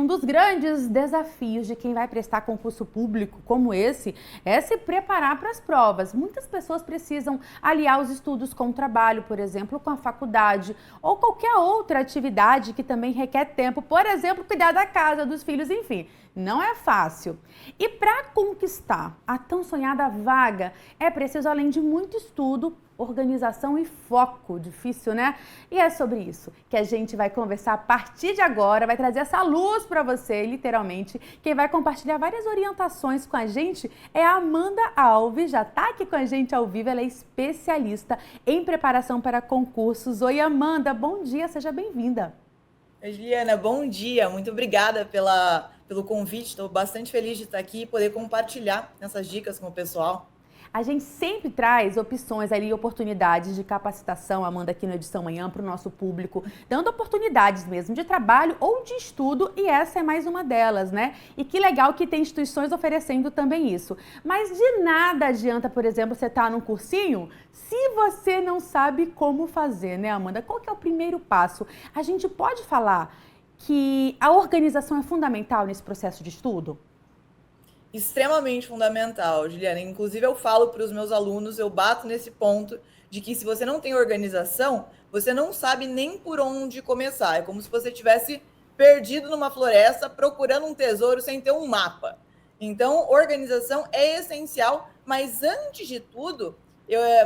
Um dos grandes desafios de quem vai prestar concurso público como esse é se preparar para as provas. Muitas pessoas precisam aliar os estudos com o trabalho, por exemplo, com a faculdade ou qualquer outra atividade que também requer tempo, por exemplo, cuidar da casa, dos filhos, enfim. Não é fácil. E para conquistar a tão sonhada vaga, é preciso, além de muito estudo, organização e foco. Difícil, né? E é sobre isso que a gente vai conversar a partir de agora, vai trazer essa luz para você, literalmente. Quem vai compartilhar várias orientações com a gente é a Amanda Alves, já está aqui com a gente ao vivo, ela é especialista em preparação para concursos. Oi, Amanda, bom dia, seja bem-vinda. Oi, Juliana, bom dia. Muito obrigada pelo convite. Estou bastante feliz de estar aqui e poder compartilhar essas dicas com o pessoal. A gente sempre traz opções ali, oportunidades de capacitação, Amanda, aqui no Edição Manhã, para o nosso público, dando oportunidades mesmo de trabalho ou de estudo, e essa é mais uma delas, né? E que legal que tem instituições oferecendo também isso. Mas de nada adianta, por exemplo, você estar num cursinho se você não sabe como fazer, né, Amanda? Qual que é o primeiro passo? A gente pode falar que a organização é fundamental nesse processo de estudo? Extremamente fundamental, Juliana. Inclusive, eu falo para os meus alunos, eu bato nesse ponto de que se você não tem organização, você não sabe nem por onde começar. É como se você tivesse perdido numa floresta procurando um tesouro sem ter um mapa. Então, organização é essencial, mas antes de tudo,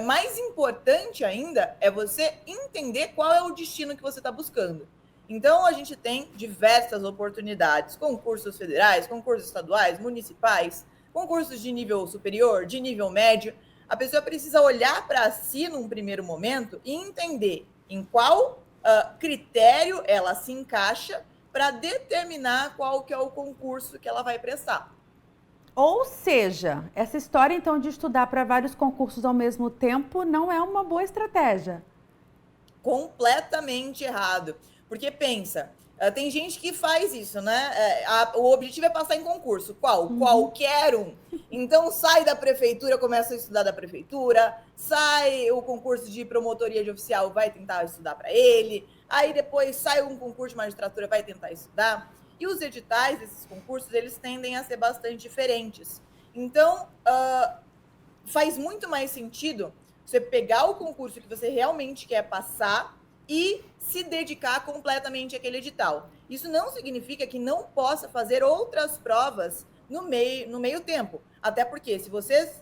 mais importante ainda é você entender qual é o destino que você está buscando. Então, a gente tem diversas oportunidades, concursos federais, concursos estaduais, municipais, concursos de nível superior, de nível médio. A pessoa precisa olhar para si num primeiro momento e entender em qual critério ela se encaixa para determinar qual que é o concurso que ela vai prestar. Ou seja, essa história então de estudar para vários concursos ao mesmo tempo não é uma boa estratégia. Completamente errado. Porque pensa, tem gente que faz isso, né? O objetivo é passar em concurso. Qual? Qualquer um. Então sai da prefeitura, começa a estudar da prefeitura, sai o concurso de promotoria de oficial, vai tentar estudar para ele, aí depois sai um concurso de magistratura, vai tentar estudar. E os editais desses concursos, eles tendem a ser bastante diferentes. Então, faz muito mais sentido você pegar o concurso que você realmente quer passar e se dedicar completamente àquele edital. Isso não significa que não possa fazer outras provas no meio tempo. Até porque, se você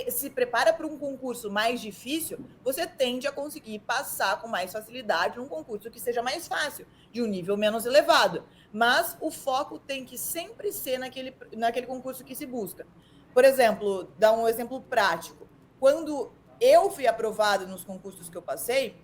se prepara para um concurso mais difícil, você tende a conseguir passar com mais facilidade num concurso que seja mais fácil, de um nível menos elevado. Mas o foco tem que sempre ser naquele concurso que se busca. Por exemplo, dar um exemplo prático. Quando eu fui aprovada nos concursos que eu passei,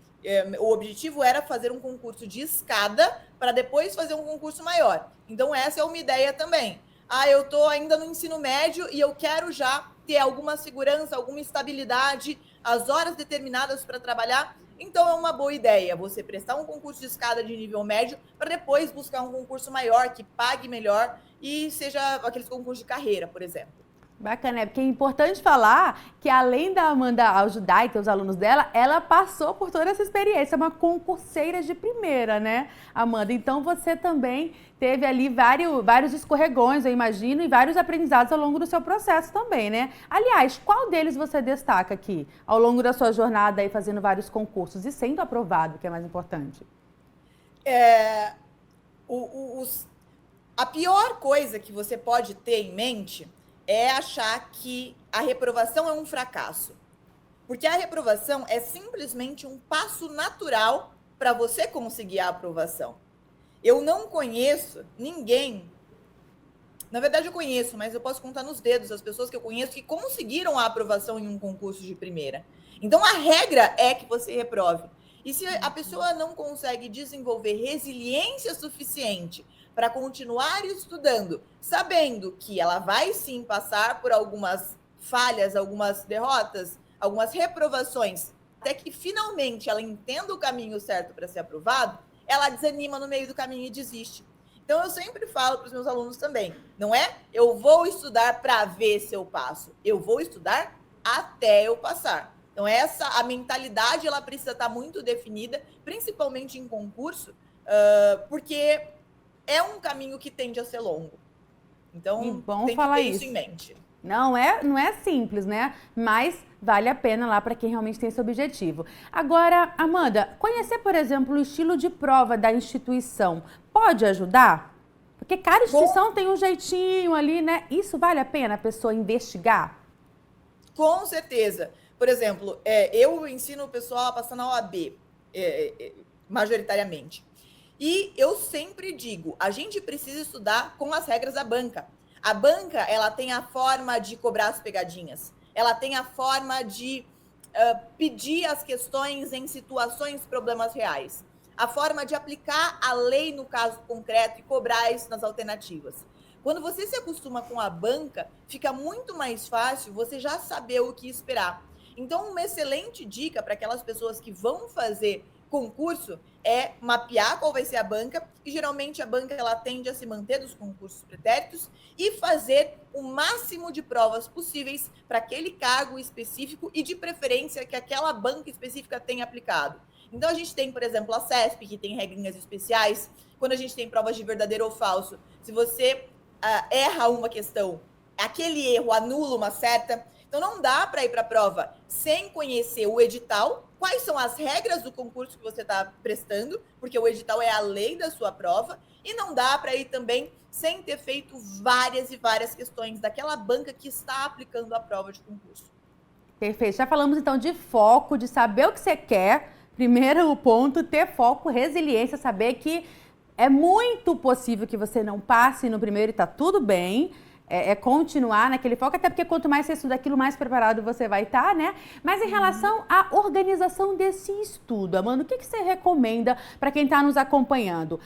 o objetivo era fazer um concurso de escada para depois fazer um concurso maior. Então, essa é uma ideia também. Eu estou ainda no ensino médio e eu quero já ter alguma segurança, alguma estabilidade, as horas determinadas para trabalhar. Então, é uma boa ideia você prestar um concurso de escada de nível médio para depois buscar um concurso maior, que pague melhor e seja aqueles concursos de carreira, por exemplo. Bacana, é porque é importante falar que além da Amanda ajudar e ter os alunos dela, ela passou por toda essa experiência, é uma concurseira de primeira, né, Amanda? Então você também teve ali vários escorregões, eu imagino, e vários aprendizados ao longo do seu processo também, né? Aliás, qual deles você destaca aqui ao longo da sua jornada aí fazendo vários concursos e sendo aprovado, que é mais importante? A pior coisa que você pode ter em mente é achar que a reprovação é um fracasso. Porque a reprovação é simplesmente um passo natural para você conseguir a aprovação. Eu não conheço ninguém, na verdade eu conheço, mas eu posso contar nos dedos as pessoas que eu conheço que conseguiram a aprovação em um concurso de primeira. Então a regra é que você reprove. E se a pessoa não consegue desenvolver resiliência suficiente para continuar estudando, sabendo que ela vai sim passar por algumas falhas, algumas derrotas, algumas reprovações, até que finalmente ela entenda o caminho certo para ser aprovado, ela desanima no meio do caminho e desiste. Então, eu sempre falo para os meus alunos também, não é eu vou estudar para ver se eu passo, eu vou estudar até eu passar. Então, a mentalidade, ela precisa estar muito definida, principalmente em concurso, porque é um caminho que tende a ser longo. Então, tem que ter isso em mente. Não é simples, né? Mas vale a pena lá para quem realmente tem esse objetivo. Agora, Amanda, conhecer, por exemplo, o estilo de prova da instituição pode ajudar? Porque cada instituição tem um jeitinho ali, né? Isso vale a pena a pessoa investigar? Com certeza. Por exemplo, eu ensino o pessoal a passar na OAB, majoritariamente. E eu sempre digo, a gente precisa estudar com as regras da banca. A banca, ela tem a forma de cobrar as pegadinhas. Ela tem a forma de pedir as questões em situações, problemas reais. A forma de aplicar a lei no caso concreto e cobrar isso nas alternativas. Quando você se acostuma com a banca, fica muito mais fácil você já saber o que esperar. Então, uma excelente dica para aquelas pessoas que vão fazer concurso é mapear qual vai ser a banca, e geralmente a banca ela tende a se manter dos concursos pretéritos e fazer o máximo de provas possíveis para aquele cargo específico e de preferência que aquela banca específica tenha aplicado. Então a gente tem, por exemplo, a CESP, que tem regrinhas especiais, quando a gente tem provas de verdadeiro ou falso. Se você erra uma questão, aquele erro anula uma certa. Então não dá para ir para a prova sem conhecer o edital, quais são as regras do concurso que você está prestando, porque o edital é a lei da sua prova, e não dá para ir também sem ter feito várias e várias questões daquela banca que está aplicando a prova de concurso. Perfeito. Já falamos então de foco, de saber o que você quer. Primeiro ponto, ter foco, resiliência, saber que é muito possível que você não passe no primeiro e tá tudo bem. É continuar naquele foco, até porque quanto mais você estuda aquilo, mais preparado você vai estar, né? Mas em relação à organização desse estudo, Amanda, o que você recomenda para quem está nos acompanhando?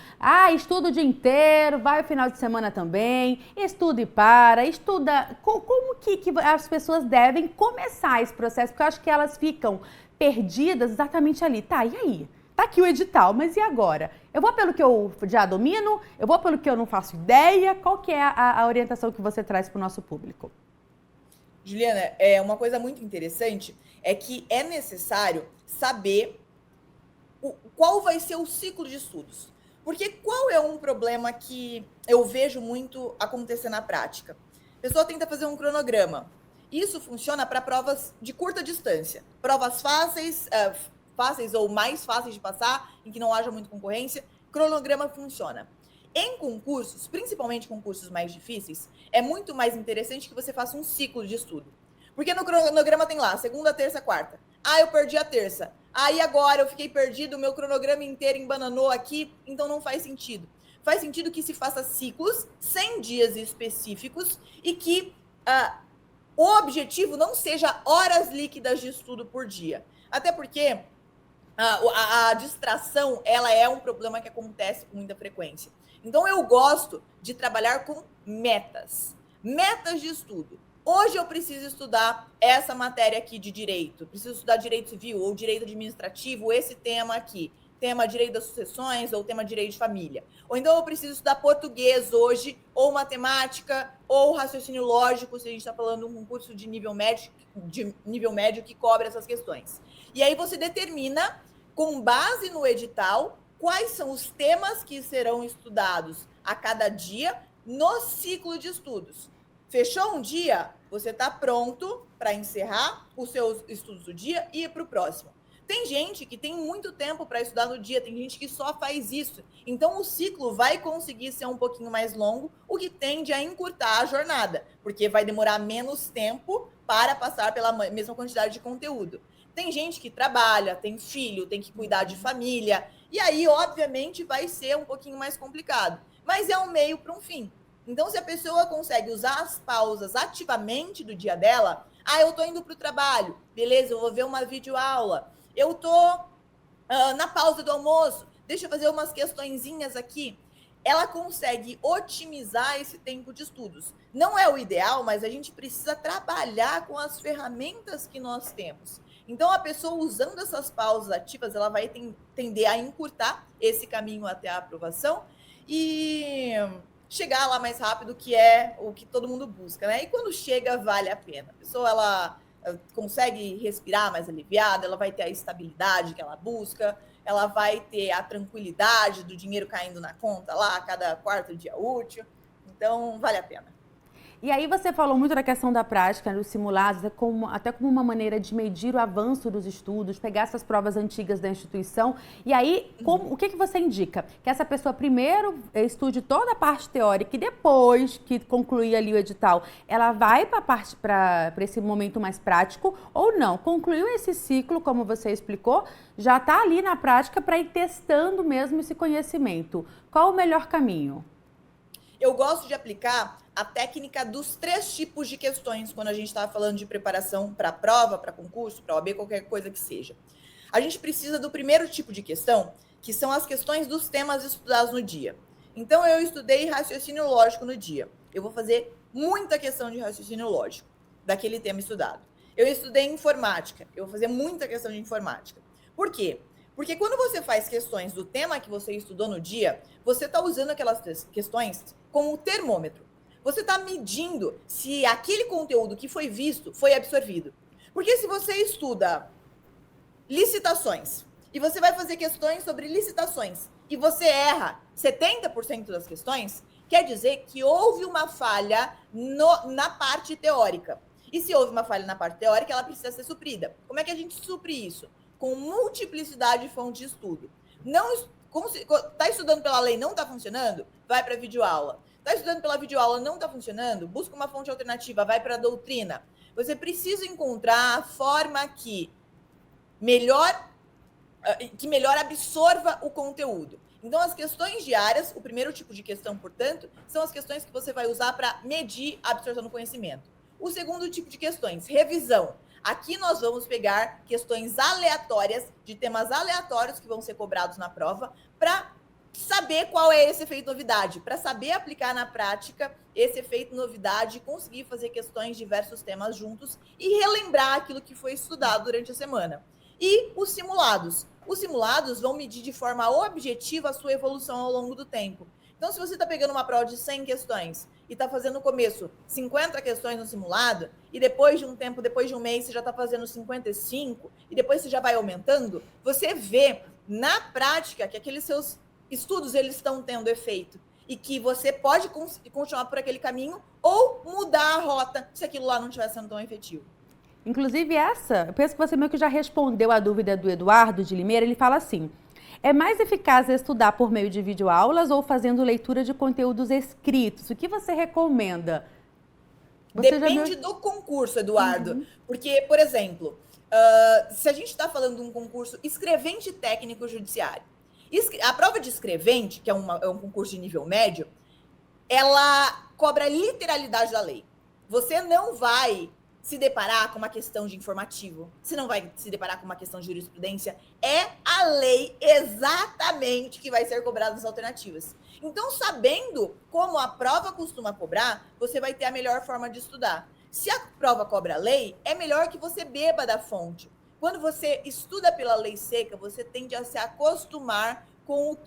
Estuda o dia inteiro, vai o final de semana também, estuda e para, estuda. Como que as pessoas devem começar esse processo? Porque eu acho que elas ficam perdidas exatamente ali. Tá, e aí? Tá aqui o edital, mas e agora? Eu vou pelo que eu já domino? Eu vou pelo que eu não faço ideia? Qual que é a orientação que você traz para o nosso público? Juliana, uma coisa muito interessante é que é necessário saber qual vai ser o ciclo de estudos. Porque qual é um problema que eu vejo muito acontecer na prática? A pessoa tenta fazer um cronograma. Isso funciona para provas de curta distância. Provas fáceis ou mais fáceis de passar, em que não haja muita concorrência, cronograma funciona. Em concursos, principalmente concursos mais difíceis, é muito mais interessante que você faça um ciclo de estudo. Porque no cronograma tem lá, segunda, terça, quarta. Eu perdi a terça. E agora eu fiquei perdido, o meu cronograma inteiro embananou aqui, então não faz sentido. Faz sentido que se faça ciclos, 100 dias específicos, e que o objetivo não seja horas líquidas de estudo por dia. Até porque a distração, ela é um problema que acontece com muita frequência. Então, eu gosto de trabalhar com metas. Metas de estudo. Hoje eu preciso estudar essa matéria aqui de direito. Preciso estudar direito civil ou direito administrativo, esse tema aqui. Tema direito das sucessões ou tema direito de família. Ou então eu preciso estudar português hoje, ou matemática, ou raciocínio lógico, se a gente está falando de um curso de nível médio que cobre essas questões. E aí você determina, com base no edital, quais são os temas que serão estudados a cada dia no ciclo de estudos. Fechou um dia, você está pronto para encerrar os seus estudos do dia e ir para o próximo. Tem gente que tem muito tempo para estudar no dia, tem gente que só faz isso. Então, o ciclo vai conseguir ser um pouquinho mais longo, o que tende a encurtar a jornada, porque vai demorar menos tempo para passar pela mesma quantidade de conteúdo. Tem gente que trabalha, tem filho, tem que cuidar de família, e aí, obviamente, vai ser um pouquinho mais complicado. Mas é um meio para um fim. Então, se a pessoa consegue usar as pausas ativamente do dia dela, eu estou indo para o trabalho, beleza, eu vou ver uma videoaula. Eu estou na pausa do almoço, deixa eu fazer umas questõezinhas aqui. Ela consegue otimizar esse tempo de estudos. Não é o ideal, mas a gente precisa trabalhar com as ferramentas que nós temos. Então, a pessoa usando essas pausas ativas, ela vai tender a encurtar esse caminho até a aprovação e chegar lá mais rápido, que é o que todo mundo busca, né? E quando chega, vale a pena. A pessoa, ela consegue respirar mais aliviada, ela vai ter a estabilidade que ela busca, ela vai ter a tranquilidade do dinheiro caindo na conta lá a cada quarto dia útil. Então, vale a pena. E aí você falou muito da questão da prática, dos simulados, até como uma maneira de medir o avanço dos estudos, pegar essas provas antigas da instituição. E aí, o que você indica? Que essa pessoa primeiro estude toda a parte teórica e depois que concluir ali o edital, ela vai para esse momento mais prático ou não? Concluiu esse ciclo, como você explicou, já está ali na prática para ir testando mesmo esse conhecimento. Qual o melhor caminho? Eu gosto de aplicar a técnica dos 3 tipos de questões quando a gente está falando de preparação para prova, para concurso, para OAB, qualquer coisa que seja. A gente precisa do primeiro tipo de questão, que são as questões dos temas estudados no dia. Então, eu estudei raciocínio lógico no dia. Eu vou fazer muita questão de raciocínio lógico daquele tema estudado. Eu estudei informática. Eu vou fazer muita questão de informática. Por quê? Porque quando você faz questões do tema que você estudou no dia, você está usando aquelas questões como termômetro. Você está medindo se aquele conteúdo que foi visto foi absorvido. Porque se você estuda licitações e você vai fazer questões sobre licitações e você erra 70% das questões, quer dizer que houve uma falha na parte teórica. E se houve uma falha na parte teórica, ela precisa ser suprida. Como é que a gente supre isso? Com multiplicidade de fontes de estudo. Não está estudando pela lei, não está funcionando? Vai para a videoaula. Está estudando pela videoaula, não está funcionando? Busca uma fonte alternativa, vai para a doutrina. Você precisa encontrar a forma que melhor absorva o conteúdo. Então, as questões diárias, o primeiro tipo de questão, portanto, são as questões que você vai usar para medir a absorção do conhecimento. O segundo tipo de questões, revisão. Aqui nós vamos pegar questões aleatórias, de temas aleatórios que vão ser cobrados na prova, para saber qual é esse efeito novidade, para saber aplicar na prática esse efeito novidade e conseguir fazer questões de diversos temas juntos e relembrar aquilo que foi estudado durante a semana. E os simulados. Os simulados vão medir de forma objetiva a sua evolução ao longo do tempo. Então, se você está pegando uma prova de 100 questões e está fazendo no começo 50 questões no simulado, e depois de um tempo, depois de um mês, você já está fazendo 55, e depois você já vai aumentando, você vê na prática que aqueles seus estudos eles estão tendo efeito. E que você pode continuar por aquele caminho ou mudar a rota se aquilo lá não estiver sendo tão efetivo. Inclusive eu penso que você meio que já respondeu a dúvida do Eduardo de Limeira. Ele fala assim: é mais eficaz estudar por meio de videoaulas ou fazendo leitura de conteúdos escritos? O que você recomenda? Depende do concurso, Eduardo. Uhum. Porque, por exemplo, se a gente está falando de um concurso escrevente técnico judiciário, a prova de escrevente, que é um concurso de nível médio, ela cobra literalidade da lei. Você não vai se deparar com uma questão de informativo, você não vai se deparar com uma questão de jurisprudência, é a lei exatamente que vai ser cobrada nas alternativas. Então, sabendo como a prova costuma cobrar, você vai ter a melhor forma de estudar. Se a prova cobra a lei, é melhor que você beba da fonte. Quando você estuda pela lei seca, você tende a se acostumar com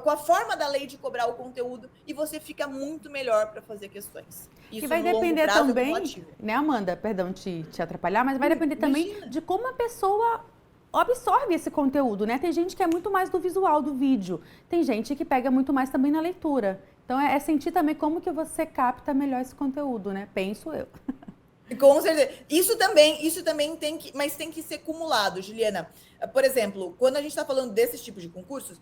a forma da lei de cobrar o conteúdo e você fica muito melhor para fazer questões. Isso vai depender também, né, Amanda? Perdão te atrapalhar, mas vai depender também de como a pessoa absorve esse conteúdo, né? Tem gente que é muito mais do visual, do vídeo. Tem gente que pega muito mais também na leitura. Então, é sentir também como que você capta melhor esse conteúdo, né? Penso eu. Com certeza. Isso também tem que ser cumulado, Juliana. Por exemplo, quando a gente está falando desses tipos de concursos,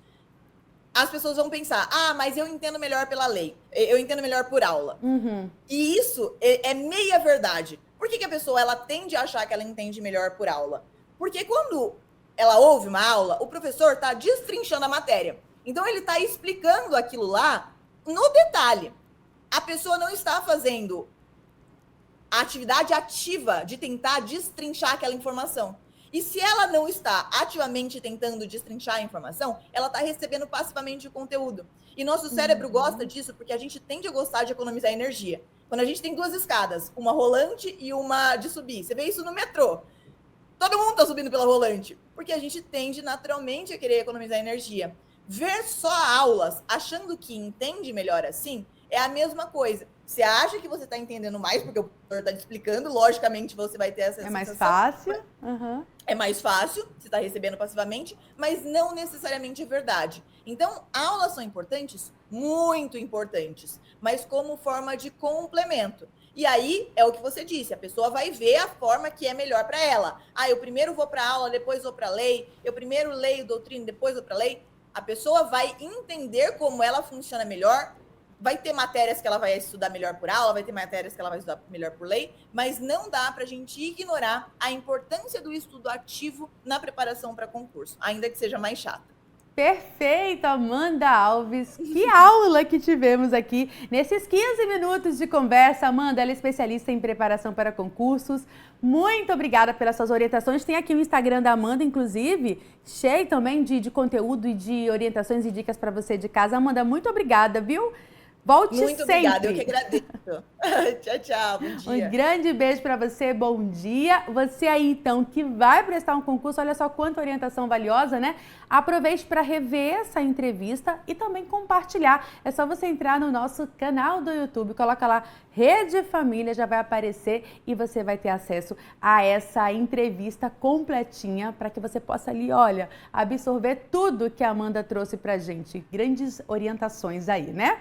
as pessoas vão pensar, mas eu entendo melhor pela lei, eu entendo melhor por aula. Uhum. E isso é meia verdade. Por que a pessoa ela tende a achar que ela entende melhor por aula? Porque quando ela ouve uma aula, o professor está destrinchando a matéria. Então, ele está explicando aquilo lá no detalhe. A pessoa não está fazendo a atividade ativa de tentar destrinchar aquela informação. E se ela não está ativamente tentando destrinchar a informação, ela está recebendo passivamente o conteúdo. E nosso cérebro gosta disso porque a gente tende a gostar de economizar energia. Quando a gente tem 2 escadas, uma rolante e uma de subir, você vê isso no metrô. Todo mundo está subindo pela rolante, porque a gente tende naturalmente a querer economizar energia. Ver só aulas achando que entende melhor assim É a mesma coisa. Você acha que você está entendendo mais, porque o professor está te explicando, logicamente você vai ter essa sensação. É mais fácil. É mais fácil, você está recebendo passivamente, mas não necessariamente é verdade. Então, aulas são importantes? Muito importantes, mas como forma de complemento. E aí, é o que você disse, a pessoa vai ver a forma que é melhor para ela. Ah, eu primeiro vou para a aula, depois vou para a lei, eu primeiro leio doutrina, depois vou para a lei. A pessoa vai entender como ela funciona melhor. Vai ter matérias que ela vai estudar melhor por aula, vai ter matérias que ela vai estudar melhor por lei, mas não dá para a gente ignorar a importância do estudo ativo na preparação para concurso, ainda que seja mais chata. Perfeito, Amanda Alves. Que aula que tivemos aqui nesses 15 minutos de conversa. Amanda, ela é especialista em preparação para concursos. Muito obrigada pelas suas orientações. Tem aqui o Instagram da Amanda, inclusive, cheio também de conteúdo e de orientações e dicas para você de casa. Amanda, muito obrigada, viu? Volte muito sempre. Obrigada, eu que agradeço. Tchau, tchau, bom dia. Um grande beijo para você, bom dia. Você aí, então, que vai prestar um concurso, olha só quanta orientação valiosa, né? Aproveite para rever essa entrevista e também compartilhar. É só você entrar no nosso canal do YouTube, coloca lá Rede Família, já vai aparecer e você vai ter acesso a essa entrevista completinha para que você possa ali, olha, absorver tudo que a Amanda trouxe pra gente. Grandes orientações aí, né?